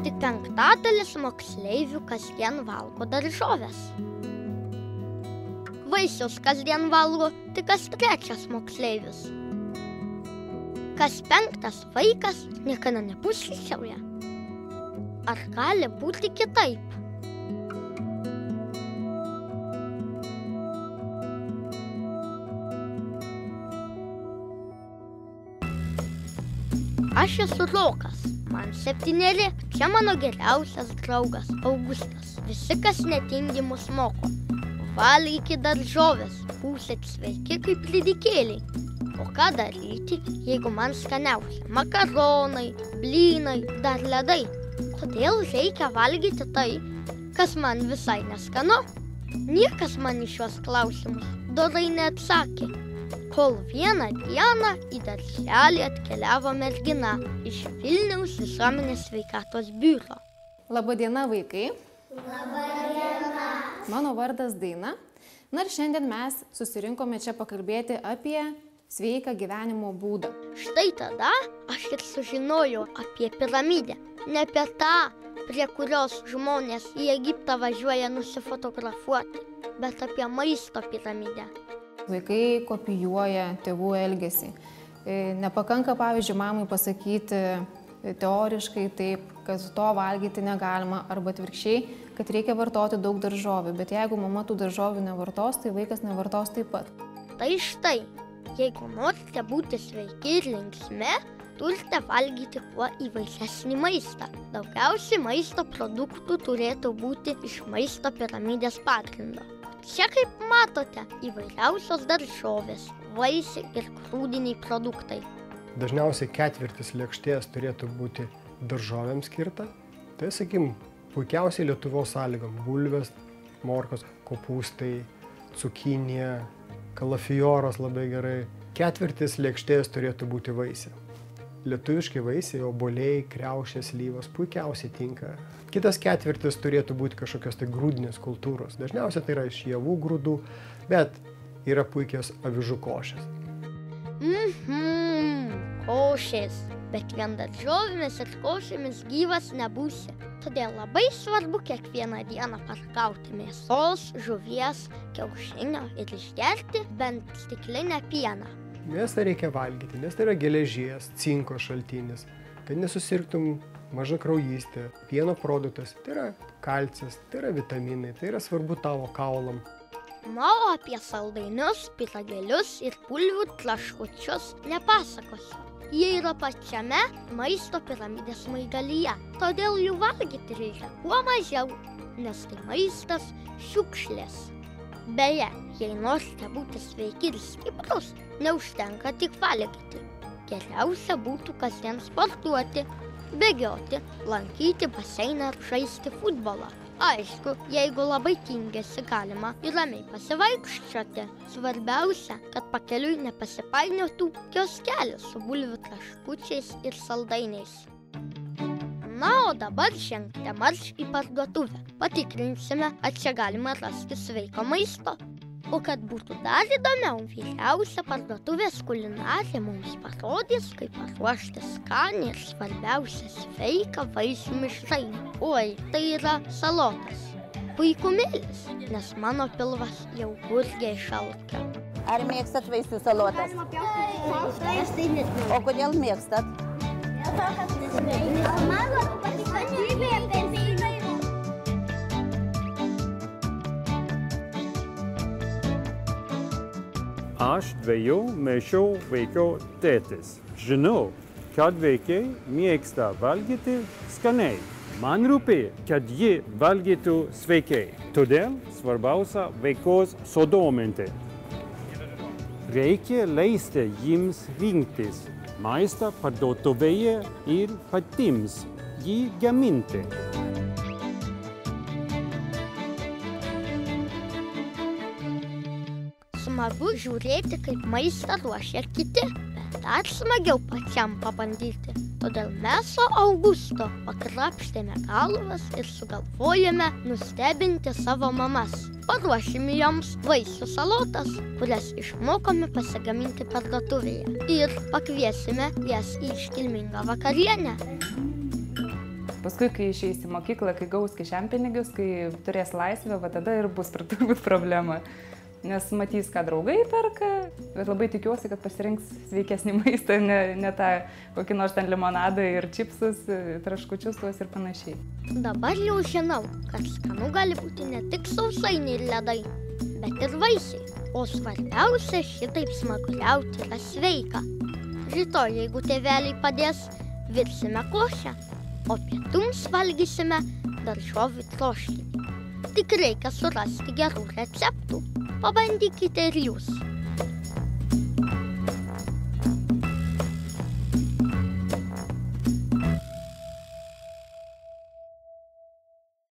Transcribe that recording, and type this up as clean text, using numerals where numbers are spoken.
Tik 1/5 moksleivių kasdien valgo daržoves. Vaisius kasdien valgo tik kas 3 moksleivis. Kas 5 vaikas niekada nepusryčiauja. Ar gali būti kitaip? Aš esu Rokas, man 7, čia mano geriausias draugas Augustas. Visi, kas netingi, mus moko. Valgykit daržoves, būsit sveiki kaip ridikėliai. O ką daryti, jeigu man skaniausia makaronai, blynai, dar ledai? Todėl reikia valgyti tai, kas man visai neskanu. Niekas man į šios klausimus dorai neatsakė. Kol vieną dieną į darželį atkeliavo mergina iš Vilniaus visuomenės sveikatos biuro. Labadiena, vaikai. Labadiena. Mano vardas Daina. Na ir šiandien mes susirinkome čia pakalbėti apie sveiką gyvenimo būdą. Štai tada aš ir sužinojau apie piramidę. Ne apie tą, prie kurios žmonės į Egiptą važiuoja nusifotografuoti, bet apie maisto piramidę. Vaikai kopijuoja tėvų elgesį. Nepakanka, pavyzdžiui, mamai pasakyti teoriškai taip, kad to valgyti negalima, arba atvirkščiai, kad reikia vartoti daug daržovių. Bet jeigu mama tų daržovių nevartos, tai vaikas nevartos taip pat. Tai štai, jeigu norite būti sveiki ir linksmi, turite valgyti kuo įvairesnį maistą. Daugiausiai maisto produktų turėtų būti iš maisto piramidės pagrindo. Čia, kaip matote, įvairiausios daržovės, vaisiai ir grūdiniai produktai. Dažniausiai 1/4 lėkštės turėtų būti daržovėms skirta. Tai, sakykim, puikiausiai Lietuvos sąlygom – bulvės, morkos, kopūstai, cukinija, kalafioras labai gerai. 1/4 lėkštės turėtų būti vaisiai. Lietuviški vaisiai, obuoliai, kriaušės, slyvos puikiausiai tinka. Kitas 1/4 turėtų būti kažkokios tai grūdinės kultūros. Dažniausiai tai yra iš javų grūdų, bet yra puikios avižų košės. Košės. Bet vien daržovėmis ir košėmis gyvas nebūsi. Todėl labai svarbu kiekvieną dieną paragauti mėsos, žuvies, kiaušinio ir išgerti bent stiklinę pieną. Mėsą reikia valgyti, nes tai yra geležies, cinko šaltinis, kad nesusirgtum mažakraujystė, pieno produktas, tai yra kalcis, tai yra vitaminai, tai yra svarbu tavo kaulam. Na, o apie saldainius, pyragėlius ir bulvių traškučius nepasakosiu. Jie yra pačiame maisto piramidės smaigalyje, todėl jų valgyti reikia kuo mažiau, nes tai maistas šiukšlės. Beje, jei norite būti sveiki ir stiprus, neužtenka tik valgyti. Geriausia būtų kasdien sportuoti, bėgioti, lankyti baseiną ar žaisti futbolą. Aišku, jeigu labai tingėsi, galima ir ramiai pasivaikščioti. Svarbiausia, kad pakeliui nepasipainiotų kioskelis su bulvių traškučiais ir saldainiais. Na, o dabar žengte marš į parduotuvę. Patikrinsime, ar čia galima rasti sveiko maisto. O kad būtų dar įdomiau, vyriausia parduotuvės kulinarė mums parodys, kaip paruošti skaniai ir svarbiausia sveiką vaisių mišrainį. Oi, tai yra salotas. Puikumėlis, nes mano pilvas jau gurgiai šalta. Ar mėgstat vaisių salotas? O kodėl mėgstat? Aš 2 metų vaiko tėtis. Žinau, kad vaikai mėgsta valgyti skaniai. Man rūpi, kad jie valgytų sveikai. Todėl svarbiausia vaikus sudominti. Reikia leisti jiems rinktis maistą parduotuvėje ir patiems jį gaminti. Smagu žiūrėti, kaip maistą ruošia kiti, bet dar smagiau pačiam pabandyti. Todėl mes su Augusto pakrapštėme galvas ir sugalvojame nustebinti savo mamas. Paruošime joms vaisių salotas, kurias išmokome pasigaminti parduotuvėje. Ir pakviesime jas į iškilmingą vakarienę. Paskui, kai išeis į mokyklą, kai gaus kišenpinigius, kai turės laisvę, va tada ir bus turbūt problema. Nes matys, ką draugai perka, bet labai tikiuosi, kad pasirinks sveikesnį maistą, ne tą kokį nors ten limonadą ir čipsus, traškučius tuos ir panašiai. Dabar jau žinau, kad skanu gali būti ne tik sausainiai ir ledai, bet ir vaisiai. O svarbiausia, šitaip smaguriauti yra sveika. Rytoj, jeigu tėveliai padės, virsime košę, o pietums valgysime daržovių troškinį. Tik reikia surasti gerų receptų. Pabandykite ir jūs.